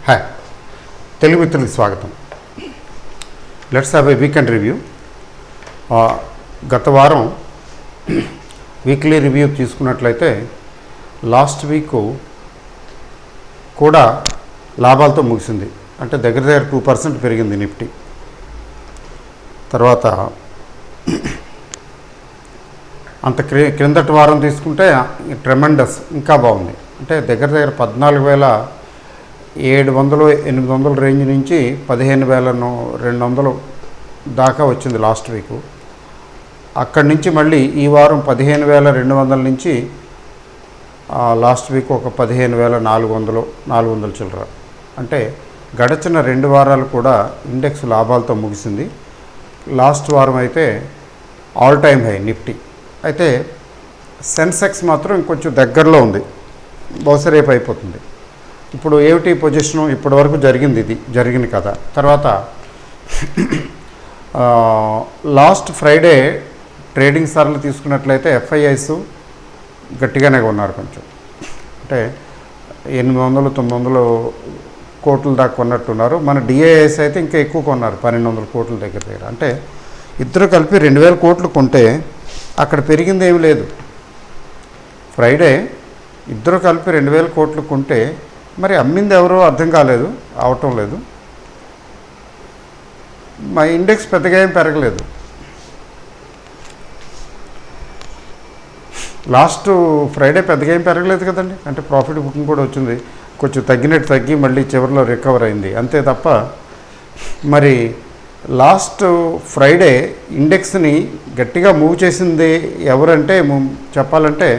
Hi Telugu మిత్రులకు స్వాగతం. Let's have a weekend review. గత వారం వీక్లీ రివ్యూ తీసుకున్నట్లయితే లాస్ట్ వీక్ కూడా లాభాలతో ముగిసింది. అంటే దగ్గర 2% పెరిగింది నిఫ్టీ. తర్వాత అంత క్రిందటి వారం తీసుకుంటే ట్రెమెండస్ ఇంకా బాగుంది. అంటే దగ్గర 14,700-800 రేంజ్ నుంచి 15,200 దాకా వచ్చింది లాస్ట్ వీకు. అక్కడి నుంచి మళ్ళీ ఈ వారం 15,200 నుంచి లాస్ట్ వీక్ ఒక 15,400 చిల్లర. అంటే గడచిన 2 వారాలు కూడా ఇండెక్స్ లాభాలతో ముగిసింది. లాస్ట్ వారం అయితే ఆల్ టైమ్ హై నిఫ్టీ. అయితే సెన్సెక్స్ మాత్రం ఇంకొంచెం దగ్గరలో ఉంది, బహుశా రేపు అయిపోతుంది. ఇప్పుడు ఏమిటి పొజిషను ఇప్పటి వరకు జరిగింది కదా. తర్వాత లాస్ట్ ఫ్రైడే ట్రేడింగ్ సార్లు తీసుకున్నట్లయితే ఎఫ్ఐఐస్ గట్టిగానే ఉన్నారు కొంచెం. అంటే 800-900 కోట్ల దాకా కొన్నట్టున్నారు. మన డిఐఎస్ అయితే ఇంకా ఎక్కువ కొన్నారు, 1,200 కోట్ల దగ్గర. అంటే ఇద్దరు కలిపి 2,000 కోట్లు కొంటే అక్కడ పెరిగింది ఏమి లేదు. ఫ్రైడే ఇద్దరు కలిపి 2,000 కోట్లు కొంటే మరి అమ్మింది ఎవరో అర్థం అవటం లేదు. మా ఇండెక్స్ పెద్దగా ఏం పెరగలేదు. లాస్ట్ ఫ్రైడే పెద్దగా ఏం పెరగలేదు కదండి. అంటే ప్రాఫిట్ బుకింగ్ కూడా వచ్చింది, కొంచెం తగ్గి మళ్ళీ చివరిలో రికవర్ అయింది అంతే తప్ప. మరి లాస్ట్ ఫ్రైడే ఇండెక్స్ని గట్టిగా మూవ్ చేసింది ఎవరంటే చెప్పాలంటే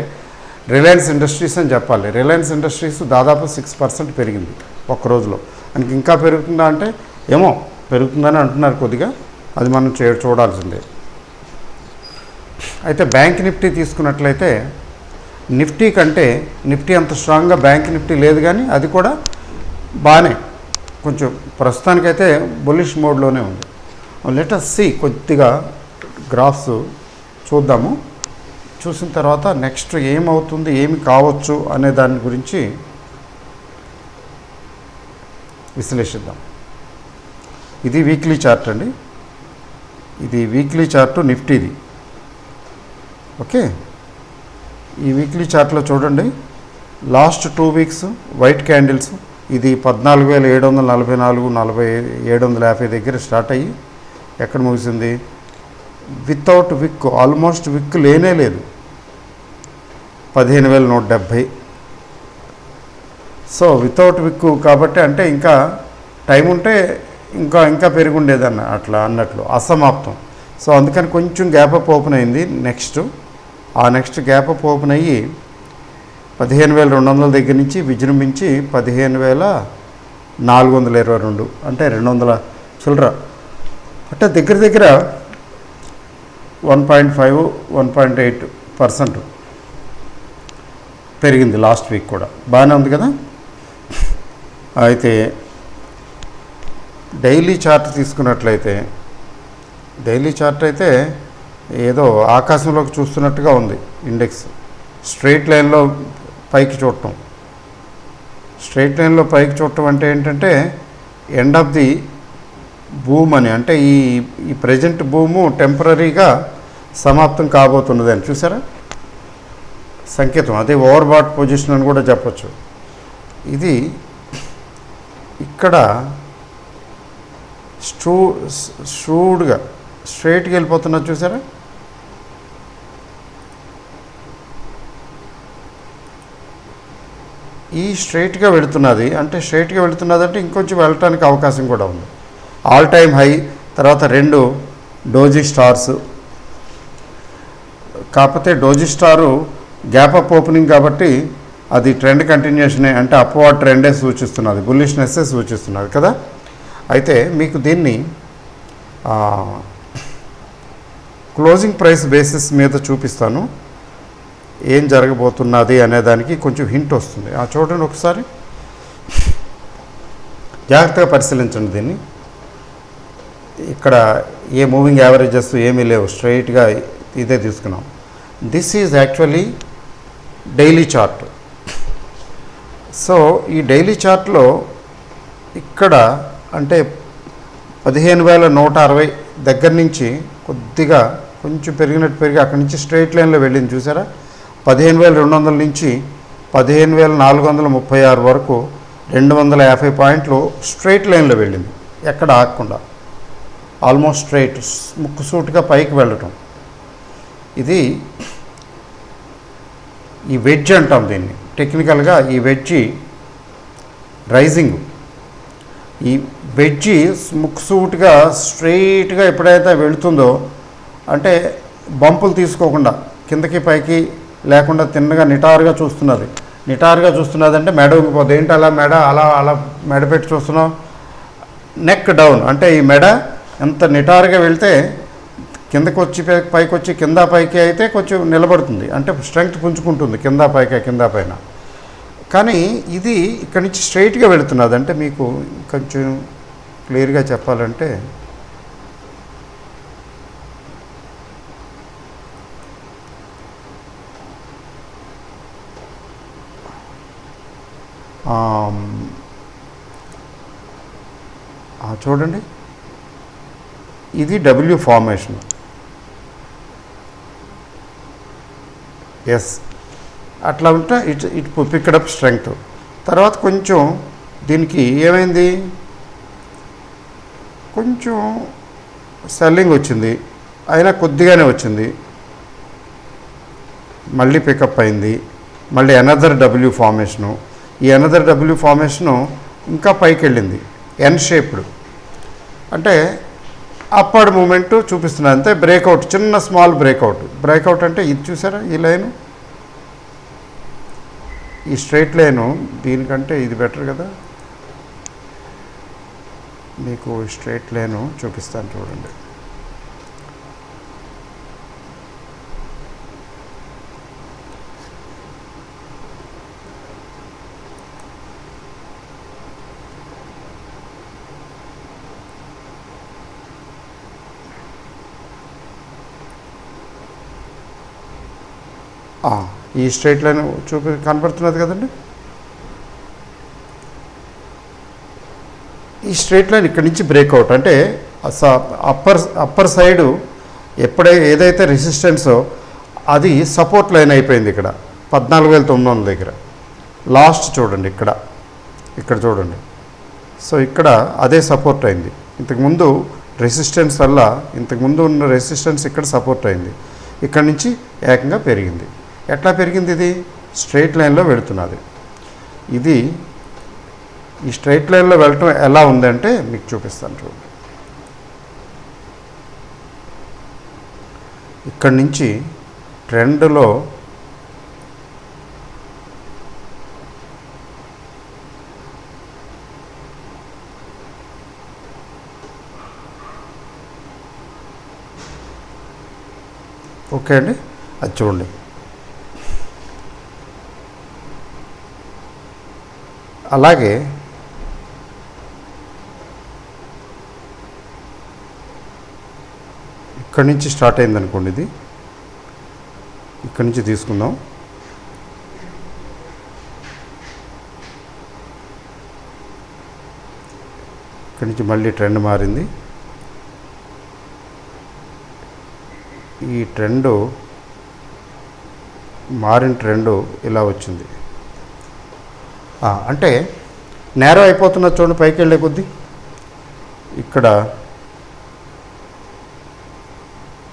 రిలయన్స్ ఇండస్ట్రీస్ అని చెప్పాలి. రిలయన్స్ ఇండస్ట్రీస్ దాదాపు 6% పెరిగింది ఒక్క రోజులో. మనకి ఇంకా పెరుగుతుందా అంటే ఏమో పెరుగుతుందని అంటున్నారు కొద్దిగా, అది మనం చూడాల్సిందే. అయితే బ్యాంక్ నిఫ్టీ తీసుకున్నట్లయితే నిఫ్టీ కంటే నిఫ్టీ అంత స్ట్రాంగ్గా బ్యాంక్ నిఫ్టీ లేదు, కానీ అది కూడా బాగానే కొంచెం ప్రస్తుతానికైతే బుల్లిష్ మోడ్లోనే ఉంది. లెట్ us see కొద్దిగా గ్రాఫ్స్ చూద్దాము. చూసిన తర్వాత నెక్స్ట్ ఏమవుతుంది, ఏమి కావచ్చు అనే దాని గురించి విశ్లేషిద్దాం. ఇది వీక్లీ చార్ట్ అండి. ఇది వీక్లీ చార్టు నిఫ్టీది. ఓకే, ఈ వీక్లీ చార్ట్లో చూడండి, లాస్ట్ 2 వీక్స్ వైట్ క్యాండిల్స్. ఇది 14,744-750 దగ్గర స్టార్ట్ అయ్యి ఎక్కడ ముగిసింది, వితౌట్ విక్, ఆల్మోస్ట్ విక్ లేనే లేదు, 15,170. సో వితౌట్ విక్ కాబట్టి అంటే ఇంకా టైం ఉంటే ఇంకా పెరుగుండేదన్న అట్లా అన్నట్లు అసమాప్తం. సో అందుకని కొంచెం గ్యాప్ అప్ ఓపెన్ అయింది. నెక్స్ట్ గ్యాప్ అప్ ఓపెన్ అయ్యి 15,200 దగ్గర నుంచి విజృంభించి 15,422 అంటే 200 చిల్లర. అంటే దగ్గర 1.5-1.8% పెరిగింది లాస్ట్ వీక్ కూడా. బాగానే ఉంది కదా. అయితే డైలీ చార్ట్ తీసుకున్నట్లయితే డైలీ చార్ట్ అయితే ఏదో ఆకాశంలోకి చూస్తున్నట్టుగా ఉంది ఇండెక్స్. స్ట్రైట్ లైన్లో పైకి చూడటం అంటే ఏంటంటే ఎండ్ ఆఫ్ ది బూమ్ అని. అంటే ఈ ప్రజెంట్ బూము టెంపరీగా సమాప్తం కాబోతున్నది అని చూసారా సంకేతం. అదే ఓవర్ బాట్ పొజిషన్ అని కూడా చెప్పచ్చు. ఇది ఇక్కడ స్ట్రూడ్గా స్ట్రైట్గా వెళ్ళిపోతున్నది చూసారా. ఈ స్ట్రైట్గా వెళుతున్నది అంటే ఇంకొంచెం వెళ్ళటానికి అవకాశం కూడా ఉంది. ఆల్ టైమ్ హై, తర్వాత 2 డోజీ స్టార్స్. కాకపోతే doji star gap up opening కాబట్టి అది ట్రెండ్ కంటిన్యూషనే, అంటే అప్వార్డ్ ట్రెండే సూచిస్తున్నది, బుల్లిష్నెస్సే సూచిస్తున్నది కదా. అయితే మీకు దీన్ని క్లోజింగ్ ప్రైస్ బేసిస్ మీద చూపిస్తాను, ఏం జరగబోతున్నది అనేదానికి కొంచెం హింట్ వస్తుంది. చూడండి ఒకసారి, జాగ్రత్తగా పరిశీలించండి దీన్ని. ఇక్కడ ఏ మూవింగ్ యావరేజెస్ ఏమీ లేవు, స్ట్రైట్గా ఇదే తీసుకున్నాం. This is actually daily chart. So ఈ డైలీ చార్ట్లో ఇక్కడ అంటే 15,160 దగ్గర నుంచి కొద్దిగా కొంచెం పెరిగి అక్కడి నుంచి స్ట్రైట్ లైన్లో వెళ్ళింది చూసారా. 15,200 నుంచి 15,436 వరకు 250 పాయింట్లు స్ట్రైట్ లైన్లో వెళ్ళింది, ఎక్కడ ఆగకుండా ఆల్మోస్ట్ స్ట్రైట్ ముక్కుసూటిగా పైకి వెళ్ళటం. ఇది ఈ వెడ్జ్ అంటాం దీన్ని టెక్నికల్గా. ఈ వెడ్జి రైజింగ్, ఈ వెడ్జి ముక్కుసూటిగా స్ట్రైట్గా ఎప్పుడైతే వెళుతుందో అంటే బంపులు తీసుకోకుండా కిందకి పైకి లేకుండా తిన్నగా నిటారుగా చూస్తున్నది. నిటారుగా చూస్తున్నది అంటే మెడ ఉంగిపోతుంది. ఏంటి అలా అలా మెడ పెట్టి చూస్తున్నావు? నెక్ డౌన్ అంటే ఈ మెడ ఎంత నిటారుగా వెళ్తే కిందకి వచ్చి పైకి వచ్చి కింద పైకి అయితే కొంచెం నిలబడుతుంది, అంటే స్ట్రెంగ్త్ పుంజుకుంటుంది కింద పైన. కానీ ఇది ఇక్కడి నుంచి స్ట్రైట్గా వెళుతున్నది. అంటే మీకు కొంచెం క్లియర్గా చెప్పాలంటే చూడండి, ఇది డబ్ల్యూ ఫార్మేషన్. ఎస్, అట్లా ఉంటే ఇట్ పిక్డప్ స్ట్రెంగ్త్. తర్వాత కొంచెం దీనికి ఏమైంది, కొంచెం సెల్లింగ్ వచ్చింది, అయినా కొద్దిగానే వచ్చింది, మళ్ళీ పికప్ అయింది. మళ్ళీ అనదర్ డబ్ల్యూ ఫార్మేషను. ఈ అనదర్ డబ్ల్యూ ఫార్మేషను ఇంకా పైకి వెళ్ళింది, ఎన్ షేప్డ్. అంటే అప్వర్డ్ మూమెంట్ చూపిస్తున్నది అంతే. బ్రేక్అవుట్, చిన్న స్మాల్ బ్రేక్అవుట్ అంటే ఇది చూసారా, ఈ లైను, ఈ స్ట్రైట్ లైను. దీనికంటే ఇది బెటర్ కదా. మీకు స్ట్రైట్ లైను చూపిస్తాను చూడండి. ఈ స్ట్రైట్ లైన్ కనపడుతున్నది కదండి. ఈ స్ట్రైట్ లైన్ ఇక్కడి నుంచి బ్రేక్అవుట్ అంటే అప్పర్ సైడు ఏదైతే రెసిస్టెన్సో అది సపోర్ట్ లైన్ అయిపోయింది. ఇక్కడ 14,900 దగ్గర లాస్ట్ చూడండి, ఇక్కడ చూడండి. సో ఇక్కడ అదే సపోర్ట్ అయింది. ఇంతకుముందు రెసిస్టెన్స్ వల్ల ఇంతకుముందు ఉన్న రెసిస్టెన్స్ ఇక్కడ సపోర్ట్ అయింది. ఇక్కడ నుంచి ఏకంగా పెరిగింది. ఎట్లా పెరిగింది? ఇది స్ట్రైట్ లైన్లో వెళుతున్నది. ఇది ఈ స్ట్రైట్ లైన్లో వెళ్ళటం ఎలా ఉందంటే మీకు చూపిస్తాను చూడండి. ఇక్కడి నుంచి ట్రెండ్లో ఓకే అండి, అది చూడండి. అలాగే ఇక్కడి నుంచి స్టార్ట్ అయింది అనుకోండి. ఇది ఇక్కడి నుంచి తీసుకుందాం. ఇక్కడి నుంచి మళ్ళీ ట్రెండ్ మారింది. ఈ మారిన ట్రెండు ఇలా వచ్చింది. అంటే నేరో అయిపోతున్న చూడండి, పైకి వెళ్ళే కొద్దీ ఇక్కడ,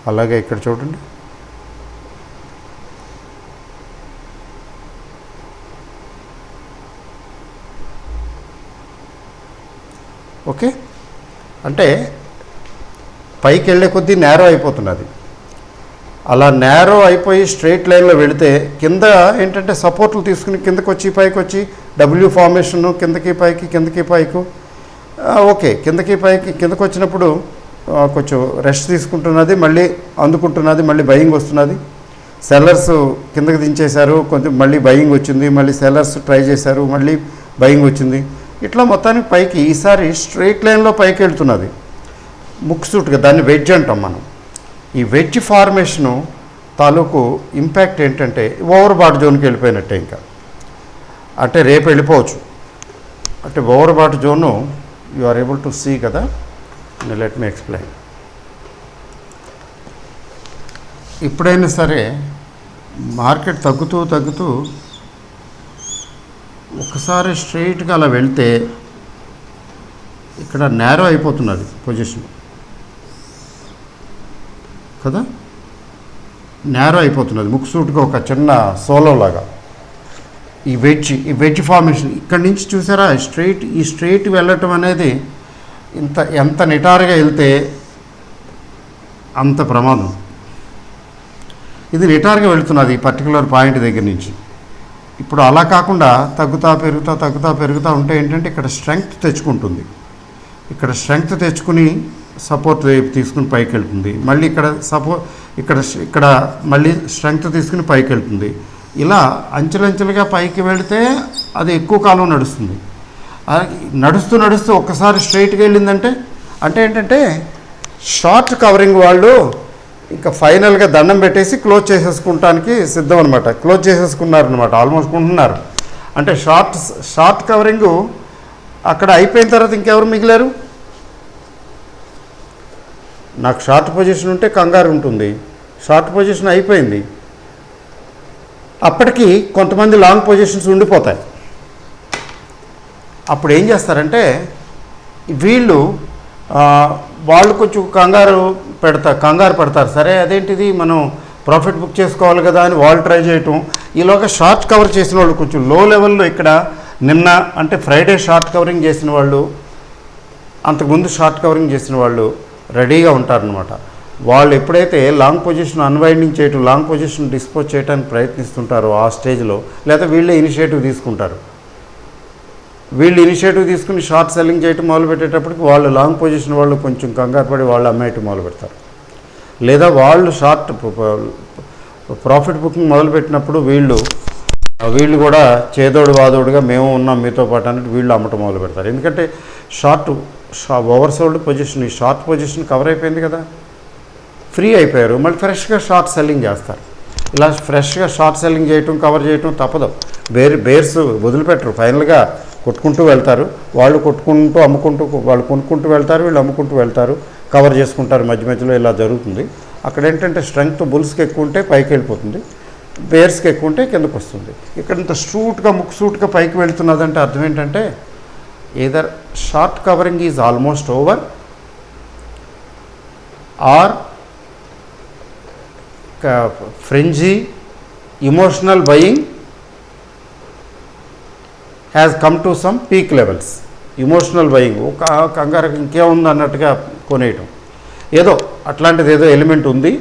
అలాగే ఇక్కడ చూడండి. ఓకే, అంటే పైకి వెళ్ళే కొద్దీ నేరో అయిపోతున్నది. అలా నేరో అయిపోయి స్ట్రైట్ లైన్లో వెళితే కింద ఏంటంటే సపోర్ట్లు తీసుకుని కిందకి వచ్చి పైకి వచ్చి డబ్ల్యూ ఫార్మేషను కిందకి పైకి ఓకే, కిందకి వచ్చినప్పుడు కొంచెం రెస్ట్ తీసుకుంటున్నది, మళ్ళీ అందుకుంటున్నది, మళ్ళీ బయింగ్ వస్తున్నది. సెల్లర్స్ కిందకి దించేశారు, కొంచెం మళ్ళీ బయింగ్ వచ్చింది, మళ్ళీ సెల్లర్స్ ట్రై చేశారు, మళ్ళీ బయింగ్ వచ్చింది. ఇట్లా మొత్తానికి పైకి ఈసారి స్ట్రైట్ లైన్లో పైకి వెళ్తున్నది ముక్కుసూటిగా. దాన్ని వెడ్జ్ అంటాం మనం. ఈ వెడ్జ్ ఫార్మేషను తాలూకు ఇంపాక్ట్ ఏంటంటే ఓవర్ బాట్ జోన్కి వెళ్ళిపోయినట్టే. ఇంకా అంటే రేపు వెళ్ళిపోవచ్చు, అంటే overbought zone you are able to see కదా. Let me explain. ఎప్పుడైనా సరే మార్కెట్ తగ్గుతూ ఒకసారి స్ట్రైట్గా అలా వెళ్తే ఇక్కడ నేరో అయిపోతున్నది పొజిషన్ కదా, నేరో అయిపోతున్నది ముక్సూటుగా ఒక చిన్న సోలో లాగా. ఈ వెడ్జ్ ఫార్మేషన్ ఇక్కడి నుంచి చూసారా, ఈ స్ట్రైట్ వెళ్ళటం అనేది ఎంత నిటారుగా వెళ్తే అంత ప్రమాదం. ఇది నిటారుగా వెళుతున్నది ఈ పర్టికులర్ పాయింట్ దగ్గర నుంచి. ఇప్పుడు అలా కాకుండా తగ్గుతా పెరుగుతూ ఉంటే ఏంటంటే ఇక్కడ స్ట్రెంగ్త్ తెచ్చుకుంటుంది. ఇక్కడ స్ట్రెంగ్త్ తెచ్చుకుని సపోర్ట్ వైపు తీసుకుని పైకి వెళ్తుంది. మళ్ళీ ఇక్కడ మళ్ళీ స్ట్రెంగ్త్ తీసుకుని పైకి వెళ్తుంది. ఇలా అంచెలంచెలుగా పైకి వెళితే అది ఎక్కువ కాలం నడుస్తుంది. నడుస్తూ ఒక్కసారి స్ట్రైట్గా వెళ్ళిందంటే అంటే ఏంటంటే షార్ట్ కవరింగ్ వాళ్ళు ఇంకా ఫైనల్గా దండం పెట్టేసి క్లోజ్ చేసేసుకుంటానికి సిద్ధం అనమాట. క్లోజ్ చేసేసుకున్నారనమాట, ఆల్మోస్ట్ ఉంటున్నారు. అంటే షార్ట్ కవరింగ్ అక్కడ అయిపోయిన తర్వాత ఇంకెవరు మిగిలారు? నాకు షార్ట్ పొజిషన్ ఉంటే కంగారు ఉంటుంది. షార్ట్ పొజిషన్ అయిపోయింది, అప్పటికి కొంతమంది లాంగ్ పొజిషన్స్ ఉండిపోతాయి. అప్పుడు ఏం చేస్తారంటే వాళ్ళు కొంచెం కంగారు పడతారు. సరే అదేంటిది మనం ప్రాఫిట్ బుక్ చేసుకోవాలి కదా అని వాళ్ళు ట్రై చేయటం. ఈలోగా షార్ట్ కవర్ చేసిన వాళ్ళు కొంచెం లో లెవెల్లో ఇక్కడ నిన్న అంటే ఫ్రైడే షార్ట్ కవరింగ్ చేసిన వాళ్ళు, అంతకుముందు షార్ట్ కవరింగ్ చేసిన వాళ్ళు రెడీగా ఉంటారనమాట. వాళ్ళు ఎప్పుడైతే లాంగ్ పొజిషన్ అన్వైండింగ్ చేయటం, లాంగ్ పొజిషన్ డిస్పోజ్ చేయడానికి ప్రయత్నిస్తుంటారో ఆ స్టేజ్లో, లేదా వీళ్ళే ఇనిషియేటివ్ తీసుకుంటారు. వీళ్ళు ఇనిషియేటివ్ తీసుకుని షార్ట్ సెల్లింగ్ చేయటం మొదలు పెట్టేటప్పటికి వాళ్ళు లాంగ్ పొజిషన్ వాళ్ళు కొంచెం కంగారు పడి వాళ్ళు అమ్మేయటం మొదలు పెడతారు. లేదా వాళ్ళు షార్ట్ ప్రాఫిట్ బుకింగ్ మొదలుపెట్టినప్పుడు వీళ్ళు కూడా చేదోడు వాదోడుగా మేము ఉన్నాం మీతో పాటు అన్నట్టు వీళ్ళు అమ్మటం మొదలు పెడతారు. ఎందుకంటే ఓవర్సోల్డ్ పొజిషన్, ఈ షార్ట్ పొజిషన్ కవర్ అయిపోయింది కదా, ఫ్రీ అయిపోయారు. మళ్ళీ ఫ్రెష్గా షార్ట్ సెల్లింగ్ చేస్తారు. ఇలా ఫ్రెష్గా షార్ట్ సెల్లింగ్ చేయటం, కవర్ చేయటం తప్పదు. బేర్స్ వదిలిపెట్టరు, ఫైనల్గా కొట్టుకుంటూ వెళ్తారు. వాళ్ళు కొట్టుకుంటూ అమ్ముకుంటూ, వాళ్ళు కొనుక్కుంటూ వెళ్తారు, వీళ్ళు అమ్ముకుంటూ వెళ్తారు, కవర్ చేసుకుంటారు. మధ్యలో ఇలా జరుగుతుంది. అక్కడ ఏంటంటే స్ట్రెంగ్త్ బుల్స్కి ఎక్కువ ఉంటే పైకి వెళ్ళిపోతుంది, బేర్స్కి ఎక్కువ ఉంటే కిందకు వస్తుంది. ఇక్కడ ఇంత ముక్సూట్గా పైకి వెళ్తున్నదంటే అర్థం ఏంటంటే either short covering is almost over or frenzy emotional buying has come to some peak levels. Emotional buying కంగారు ఇంకేముంది అన్నట్టుగా కొనేయటం, ఏదో అట్లాంటిది ఏదో ఎలిమెంట్ ఉంది.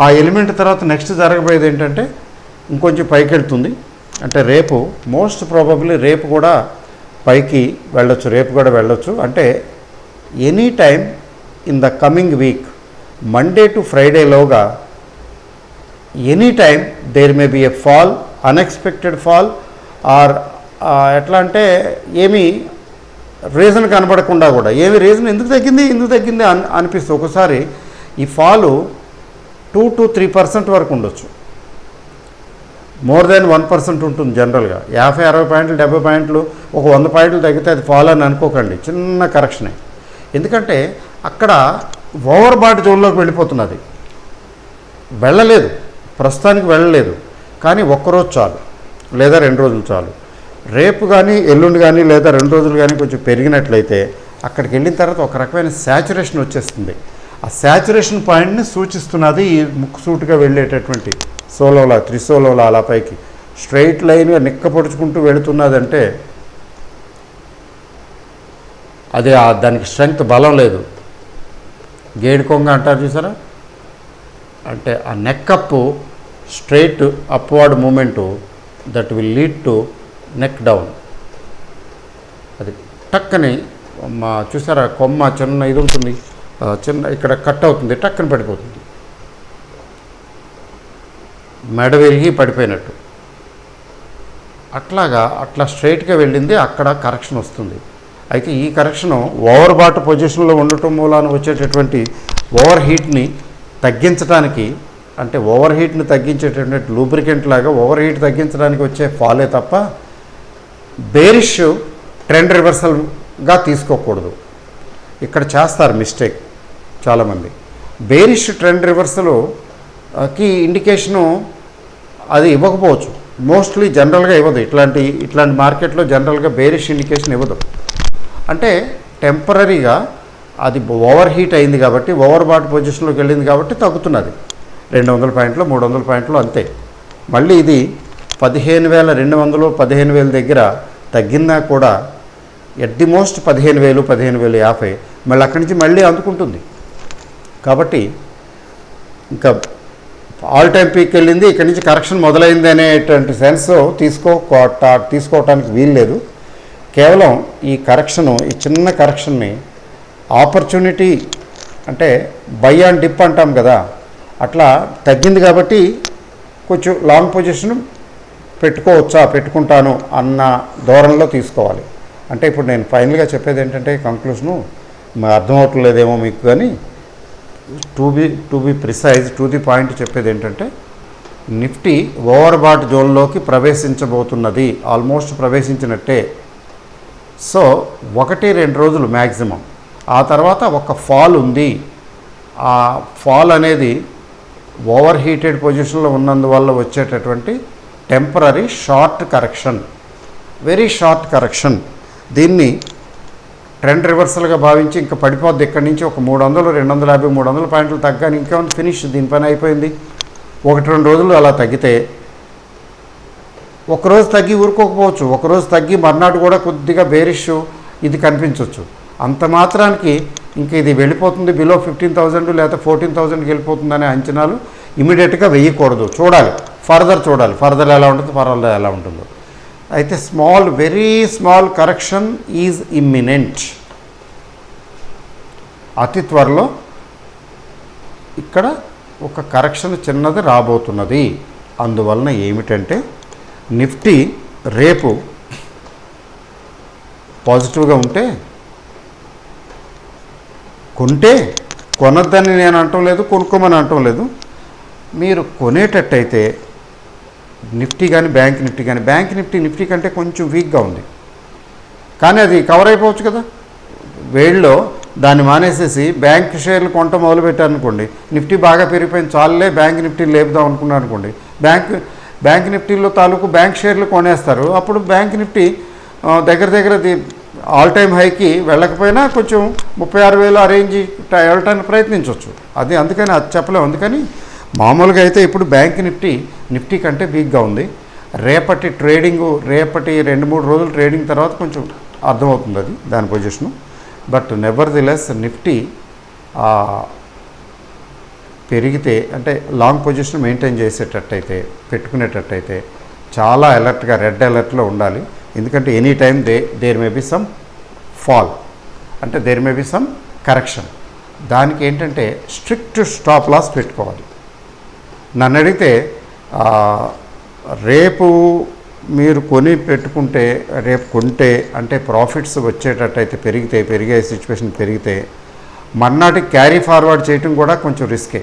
ఆ ఎలిమెంట్ తర్వాత నెక్స్ట్ జరగబోయేది ఏంటంటే ఇంకొంచెం పైకి వెళ్తుంది. అంటే రేపు మోస్ట్ ప్రాబబ్లీ రేపు కూడా పైకి వెళ్ళొచ్చు. అంటే any time in the coming week Monday to ఫ్రైడేలోగా any time there may be a fall, unexpected fall or ఎట్లా అంటే ఏమీ రీజన్ కనబడకుండా కూడా ఏమి రీజన్ ఎందుకు తగ్గింది అనిపిస్తుంది. ఒకసారి ఈ ఫాలు 2 to 3% వరకు ఉండొచ్చు, మోర్ దెన్ 1% ఉంటుంది జనరల్గా. 50-60 పాయింట్లు 70 పాయింట్లు ఒక 100 పాయింట్లు తగ్గితే అది ఫాల్ అని అనుకోకండి, చిన్న కరెక్షనే. ఎందుకంటే అక్కడ ఓవర్ బాట్ జోన్లోకి వెళ్ళిపోతున్నది. ప్రస్తుతానికి వెళ్ళలేదు, కానీ ఒక్కరోజు చాలు లేదా 2 రోజులు చాలు. రేపు కానీ ఎల్లుండి కానీ లేదా 2 రోజులు కానీ కొంచెం పెరిగినట్లయితే అక్కడికి వెళ్ళిన తర్వాత ఒక రకమైన శాచురేషన్ వచ్చేస్తుంది. ఆ శాచురేషన్ పాయింట్ని సూచిస్తున్నది ఈ ముక్కుసూటుగా వెళ్ళేటటువంటి సోలోలా, త్రిసోలోలా అలా పైకి స్ట్రైట్ లైన్గా నిక్కపొడుచుకుంటూ వెళుతున్నదంటే అదే దానికి స్ట్రెంగ్త్ బలం లేదు. గేడి కొంగ అంటారు చూసారా, అంటే ఆ neck up straight upward movement that will lead to neck down. అది టక్కని చూసారా, కొమ్మ చిన్న ఇది ఉంటుంది, చిన్న ఇక్కడ కట్ అవుతుంది, టక్కని పడిపోతుంది, మెడ విరిగి పడిపోయినట్టు. అట్లా స్ట్రైట్గా వెళ్ళింది, అక్కడ కరెక్షన్ వస్తుంది. అయితే ఈ కరెక్షను ఓవర్ బాట్ పొజిషన్లో ఉండటం మూలాన వచ్చేటటువంటి ఓవర్ హీట్ని తగ్గించడానికి, అంటే ఓవర్ హీట్ని తగ్గించేటటువంటి లూబ్రికెంట్ లాగా ఓవర్ హీట్ తగ్గించడానికి వచ్చే ఫాలే తప్ప బేరిష్ ట్రెండ్ రివర్సల్గా తీసుకోకూడదు. ఇక్కడ చేస్తారు మిస్టేక్ చాలామంది. బేరిష్ ట్రెండ్ రివర్సల్కి ఇండికేషను అది ఇవ్వకపోవచ్చు, మోస్ట్లీ జనరల్గా ఇవ్వదు. ఇట్లాంటి మార్కెట్లో జనరల్గా బేరిష్ ఇండికేషన్ ఇవ్వదు. అంటే టెంపరీగా అది ఓవర్ హీట్ అయింది కాబట్టి, ఓవర్ బాట్ పొజిషన్లోకి వెళ్ళింది కాబట్టి తగ్గుతున్నది. 200 పాయింట్లు 300 పాయింట్లు అంతే. మళ్ళీ ఇది 15,200 15,000 దగ్గర తగ్గినా కూడా ఎట్ ది మోస్ట్ 15,000 15,050 మళ్ళీ అక్కడి నుంచి మళ్ళీ అందుకుంటుంది. కాబట్టి ఇంకా ఆల్ టైమ్ పీక్ వెళ్ళింది, ఇక్కడి నుంచి కరెక్షన్ మొదలైంది అనేటువంటి సెన్స్ తీసుకోవటానికి వీలు లేదు. కేవలం ఈ కరెక్షను, ఈ చిన్న కరెక్షన్ని ఆపర్చునిటీ, అంటే బై అండ్ డిప్ అంటాం కదా, అట్లా తగ్గింది కాబట్టి కొంచెం లాంగ్ పొజిషన్ పెట్టుకుంటాను అన్న ధోరణిలో తీసుకోవాలి. అంటే ఇప్పుడు నేను ఫైనల్గా చెప్పేది ఏంటంటే, కంక్లూషను అర్థమవట్లేదేమో మీకు, కానీ to be precise, to the point చెప్పేది ఏంటంటే, నిఫ్టీ ఓవర్ బాట్ జోన్లోకి ప్రవేశించబోతున్నది, ఆల్మోస్ట్ ప్రవేశించినట్టే. సో 1-2 రోజులు మ్యాక్సిమం, ఆ తర్వాత ఒక ఫాల్ ఉంది. ఆ ఫాల్ అనేది ఓవర్ హీటెడ్ పొజిషన్లో ఉన్నందువల్ల వచ్చేటటువంటి temporary short correction, very short correction. దీన్ని ట్రెండ్ రివర్సల్గా భావించి ఇంకా పడిపోద్ది. ఇక్కడి నుంచి ఒక 300 250 300 పాయింట్లు తగ్గాని ఇంకేమైనా ఫినిష్, దీని పని అయిపోయింది. 1-2 రోజులు అలా తగ్గితే, ఒకరోజు తగ్గి ఊరుకోకపోవచ్చు, ఒకరోజు తగ్గి మర్నాడు కూడా కొద్దిగా బేరిష్ ఇది కనిపించవచ్చు. అంత మాత్రానికి ఇంక ఇది వెళ్ళిపోతుంది బిలో 15,000 లేదా 14,000కి వెళ్ళిపోతుందనే అంచనాలు ఇమీడియట్గా వేయకూడదు. చూడాలి, ఫర్దర్ ఎలా ఉంటుందో. అయితే very small correction is imminent. అతి త్వరలో ఇక్కడ ఒక కరెక్షన్ చిన్నది రాబోతున్నది. అందువలన ఏమిటంటే, నిఫ్టీ రేపు పాజిటివ్గా ఉంటే కొంటే, కొనొద్దని నేను అనటం లేదు, కొనుక్కోమని అనటం లేదు. మీరు కొనేటట్టయితే నిఫ్టీ కానీ బ్యాంక్ నిఫ్టీ కంటే కొంచెం వీక్గా ఉంది, కానీ అది కవర్ అయిపోవచ్చు కదా. వేళ్ళలో దాన్ని మానేసేసి బ్యాంక్ షేర్లు కొంట మొదలుపెట్టారనుకోండి, నిఫ్టీ బాగా పెరిగిపోయింది, చాలులే బ్యాంక్ నిఫ్టీ లేపుదాం అనుకున్నారు అనుకోండి, బ్యాంక్ నిఫ్టీలో తాలూకు బ్యాంక్ షేర్లు కొనేస్తారు. అప్పుడు బ్యాంక్ నిఫ్టీ దగ్గర ఆల్ టైమ్ హైకి వెళ్ళకపోయినా కొంచెం 36,000 ఆ రేంజ్ వెళ్ళటానికి ప్రయత్నించవచ్చు. అందుకని అది చెప్పలేము. అందుకని మామూలుగా అయితే ఇప్పుడు బ్యాంక్ నిఫ్టీ కంటే వీక్గా ఉంది. రేపటి 2-3 రోజులు ట్రేడింగ్ తర్వాత కొంచెం అర్థమవుతుంది అది దాని position. But nevertheless Nifty పెరిగితే, అంటే లాంగ్ పొజిషన్ మెయింటైన్ చేసేటట్టయితే, పెట్టుకునేటట్టయితే చాలా అలర్ట్గా, రెడ్ అలర్ట్లో ఉండాలి. ఎందుకంటే any time there may be some fall, అంటే there may be some correction. దానికి ఏంటంటే స్ట్రిక్ట్ స్టాప్ లాస్ పెట్టుకోవాలి. నన్ను అడిగితే రేపు మీరు కొని పెట్టుకుంటే, రేపు కొంటే అంటే ప్రాఫిట్స్ వచ్చేటట్టయితే, పెరిగే సిచ్యువేషన్ పెరిగితే మర్నాటికి క్యారీ ఫార్వర్డ్ చేయటం కూడా కొంచెం రిస్కే.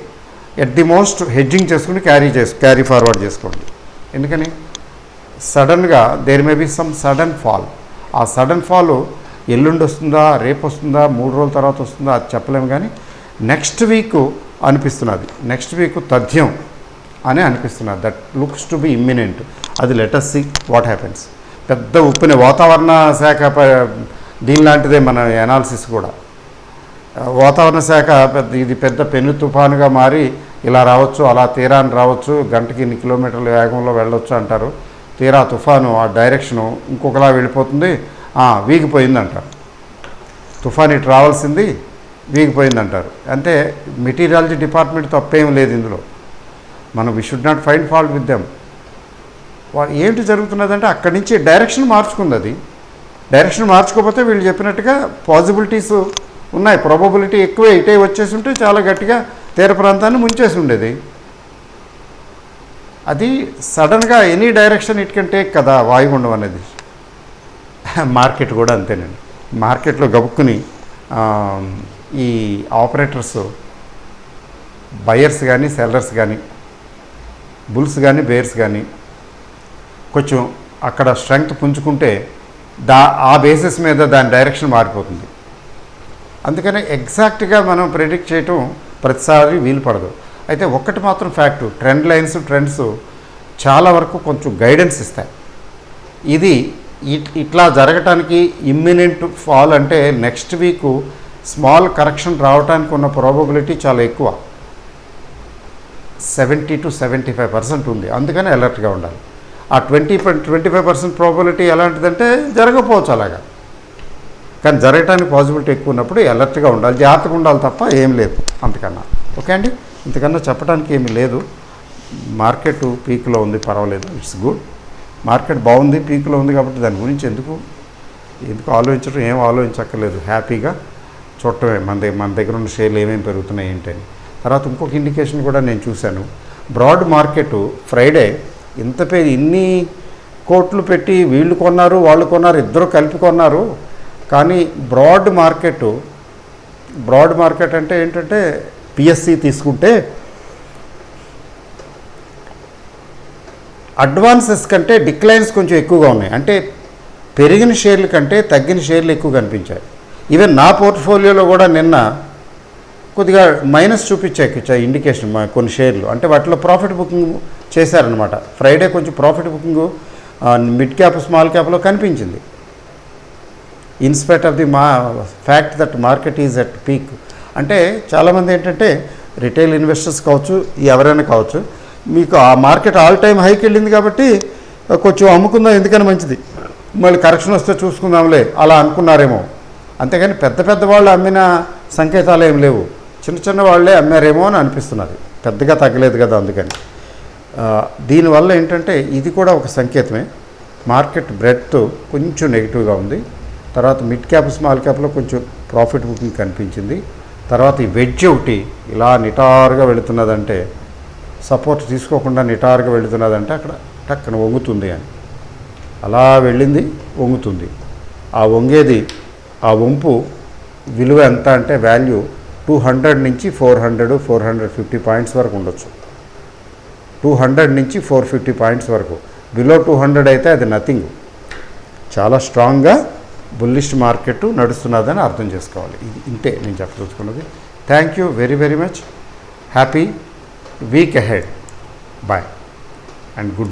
ఎట్ ది మోస్ట్ హెడ్జింగ్ చేసుకుని క్యారీ ఫార్వర్డ్ చేసుకోండి. ఎందుకని సడన్గా there may be some sudden fall. ఆ సడన్ ఫాల్ ఎల్లుండి వస్తుందా, రేపు వస్తుందా, 3 రోజుల తర్వాత వస్తుందా, అది చెప్పలేము. కానీ నెక్స్ట్ వీక్ అనిపిస్తున్నది, నెక్స్ట్ వీక్ తథ్యం అని అనిపిస్తున్నది. That looks to be imminent. అది లెటస్ సీ వాట్ హ్యాపెన్స్. పెద్ద ఉప్పుని వాతావరణ శాఖ దీని లాంటిదే మన ఎనాలిసిస్ కూడా. వాతావరణ శాఖ ఇది పెద్ద పెను తుఫానుగా మారి ఇలా రావచ్చు, అలా తీరాన్ని రావచ్చు, గంటకి ఇన్ని కిలోమీటర్ల వేగంలో వెళ్ళొచ్చు అంటారు. తీరా తుఫాను ఆ డైరెక్షను ఇంకొకలా వెళ్ళిపోతుంది, వీగిపోయింది అంటారు. తుఫాన్ ఇటు రావాల్సింది వీగిపోయింది అంటారు. అంటే మెటీరియాలజీ డిపార్ట్మెంట్ తప్పేం లేదు ఇందులో. We should not find fault with them. ఏంటి జరుగుతున్నదంటే అక్కడి నుంచి డైరెక్షన్ మార్చుకుంది. అది డైరెక్షన్ మార్చుకోకపోతే వీళ్ళు చెప్పినట్టుగా పాసిబిలిటీస్ ఉన్నాయి, ప్రాబబిలిటీ ఎక్కువే. ఇటే వచ్చేసి ఉంటే చాలా గట్టిగా తీర ప్రాంతాన్ని ముంచేసి ఉండేది. అది సడన్గా any direction it can take కదా వాయుగుండం అనేది. మార్కెట్ కూడా అంతేనండి. మార్కెట్లో గబుక్కుని ఈ ఆపరేటర్స్, బయర్స్ కానీ సెల్లర్స్ కానీ, బుల్స్ కానీ బేర్స్ కానీ కొంచెం అక్కడ స్ట్రెంగ్త్ పుంజుకుంటే ఆ బేసిస్ మీద దాని డైరెక్షన్ మారిపోతుంది. అందుకని ఎగ్జాక్ట్గా మనం ప్రెడిక్ట్ చేయటం ప్రతిసారి వీలు పడదు. అయితే ఒక్కటి మాత్రం ఫ్యాక్టు, ట్రెండ్స్ చాలా వరకు కొంచెం గైడెన్స్ ఇస్తాయి. ఇది ఇట్లా జరగటానికి ఇమ్మినెంట్ ఫాల్ అంటే నెక్స్ట్ వీక్ స్మాల్ కరెక్షన్ రావడానికి ఉన్న ప్రాబబిలిటీ చాలా ఎక్కువ, 70 to 75% ఉంది. అందుకని అలర్ట్గా ఉండాలి. ఆ 25% ప్రాబబిలిటీ ఎలాంటిదంటే జరగకపోవచ్చు అలాగా, కానీ జరగటానికి పాసిబిలిటీ ఎక్కువ ఉన్నప్పుడు అలర్ట్గా ఉండాలి, జాగ్రత్తగా ఉండాలి తప్ప ఏం లేదు అంతకన్నా. ఓకే అండి, ఇంతకన్నా చెప్పడానికి ఏమీ లేదు. మార్కెట్ పీక్లో ఉంది, పర్వాలేదు, ఇట్స్ గుడ్. మార్కెట్ బాగుంది, పీక్లో ఉంది కాబట్టి దాని గురించి ఎందుకు ఆలోచించడం, ఏం ఆలోచించక్కర్లేదు. హ్యాపీగా చూడటమే మన దగ్గర ఉన్న షేర్లు ఏమేమి పెరుగుతున్నాయి ఏంటని. తర్వాత ఇంకొక ఇండికేషన్ కూడా నేను చూశాను. బ్రాడ్ మార్కెట్ ఫ్రైడే ఇన్ని కోట్లు పెట్టి వీళ్ళు కొన్నారు, వాళ్ళు కొన్నారు, ఇద్దరు కలిపి కొన్నారు. కానీ బ్రాడ్ మార్కెట్ అంటే ఏంటంటే పిఎస్సి తీసుకుంటే అడ్వాన్సెస్ కంటే డిక్లైన్స్ కొంచెం ఎక్కువగా ఉన్నాయి. అంటే పెరిగిన షేర్ల కంటే తగ్గిన షేర్లు ఎక్కువ కనిపించాయి. ఈవెన్ నా పోర్ట్ఫోలియోలో కూడా నిన్న కొద్దిగా మైనస్ చూపించాయి ఇండికేషన్ కొన్ని షేర్లు. అంటే వాటిలో ప్రాఫిట్ బుకింగ్ చేశారనమాట. ఫ్రైడే కొంచెం profit booking mid cap small క్యాప్లో కనిపించింది. In spite of the fact that market is at peak. అంటే చాలామంది ఏంటంటే రిటైల్ ఇన్వెస్టర్స్ కావచ్చు, ఎవరైనా కావచ్చు, మీకు ఆ మార్కెట్ ఆల్ టైమ్ హైకి వెళ్ళింది కాబట్టి కొంచెం అమ్ముకుందాం, ఎందుకని మంచిది, మళ్ళీ కరెక్షన్ వస్తే చూసుకుందాంలే అలా అనుకున్నారేమో. అంతేగాని పెద్ద వాళ్ళు అమ్మిన సంకేతాలు ఏం లేవు. చిన్న వాళ్ళే అమ్మారేమో అని అనిపిస్తున్నది. పెద్దగా తగ్గలేదు కదా. అందుకని దీనివల్ల ఏంటంటే ఇది కూడా ఒక సంకేతమే. మార్కెట్ బ్రెడ్త్ కొంచెం నెగిటివ్గా ఉంది. తర్వాత మిడ్ క్యాప్ స్మాల్ క్యాప్లో కొంచెం ప్రాఫిట్ బుకింగ్ కనిపించింది. తర్వాత ఈ వెడ్జ్ ఒకటి ఇలా నిటారుగా వెళుతున్నదంటే, సపోర్ట్ తీసుకోకుండా నిటారుగా వెళుతున్నదంటే అక్కడ టక్కన వంగుతుంది అని. అలా వెళ్ళింది, వంగుతుంది. ఆ వంగేది, ఆ వంపు విలువ ఎంత అంటే వాల్యూ 200 నుంచి 450 పాయింట్స్ వరకు ఉండొచ్చు. 200 నుంచి 450 పాయింట్స్ వరకు. బిలో 200 అయితే అది నథింగ్. చాలా స్ట్రాంగ్గా బుల్లిష్ మార్కెట్ నడుస్తున్నదని అర్థం చేసుకోవాలి. ఇది ఇంతే నేను చెప్పదలుచుకున్నది. Thank you very much. Happy week ahead. Bye and good.